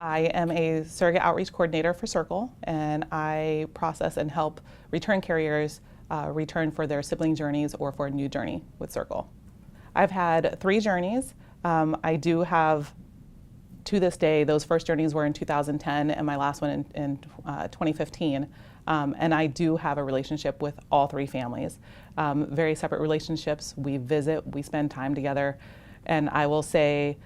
I am a surrogate outreach coordinator for Circle, and I process and help return carriers return for their sibling journeys or for a new journey with Circle. I've had 3 journeys. I do have, to this day, those first journeys were in 2010 and my last one in 2015. And I do have a relationship with all 3 families. Very separate relationships. We visit, we spend time together, and I will say,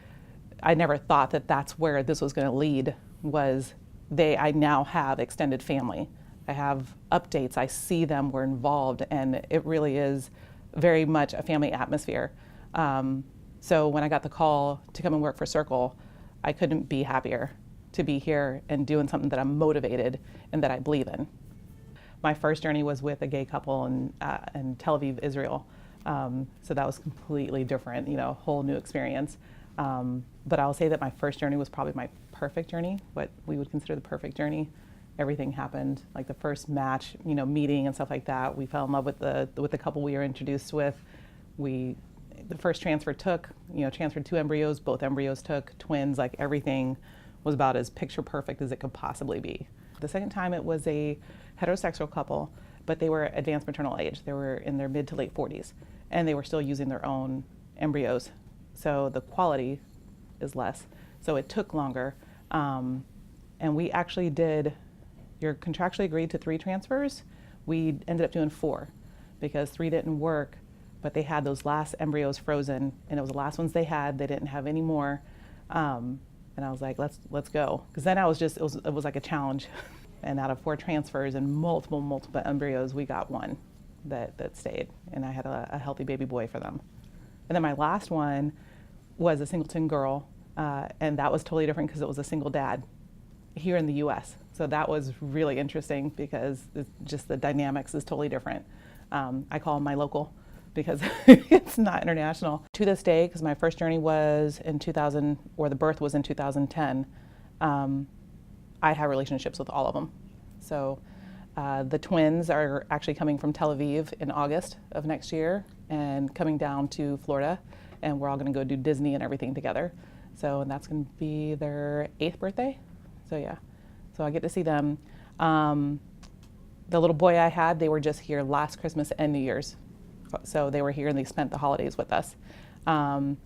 I never thought that that's where this was going to lead. I now have extended family. I have updates. I see them. We're involved, and it really is very much a family atmosphere. So when I got the call to come and work for Circle, I couldn't be happier to be here and doing something that I'm motivated and that I believe in. My first journey was with a gay couple in Tel Aviv, Israel. So that was completely different, whole new experience. But I'll say that my first journey was probably my perfect journey, what we would consider the perfect journey. Everything happened, like the first match, meeting and stuff like that. We fell in love with the couple we were introduced with. The first transfer transferred 2 embryos, both embryos took, twins, like everything was about as picture perfect as it could possibly be. The second time it was a heterosexual couple, but they were advanced maternal age. They were in their mid to late 40s, and they were still using their own embryos. So the quality is less. So it took longer. And we actually you're contractually agreed to 3 transfers. We ended up doing 4 because 3 didn't work, but they had those last embryos frozen, and it was the last ones they had. They didn't have any more. And I was like, let's go. Because then it was like a challenge. And out of 4 transfers and multiple embryos, we got 1 that stayed. And I had a healthy baby boy for them. And then my last one was a singleton girl, and that was totally different because it was a single dad here in the U.S. So that was really interesting because just the dynamics is totally different. I call him my local because it's not international. To this day, because my first journey was in 2000, or the birth was in 2010, I have relationships with all of them. So the twins are actually coming from Tel Aviv in August of next year and coming down to Florida, and we're all going to go do Disney and everything together. So, and that's going to be their 8th birthday. So yeah, so I get to see them. The little boy I had, they were just here last Christmas and New Year's. So they were here and they spent the holidays with us. And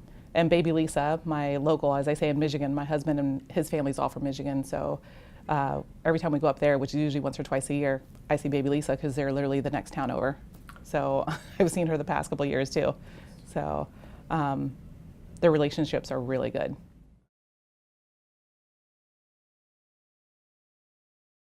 baby Lisa, my local, as I say in Michigan, my husband and his family's all from Michigan. So every time we go up there, which is usually once or twice a year, I see baby Lisa because they're literally the next town over. So I've seen her the past couple of years too. So their relationships are really good.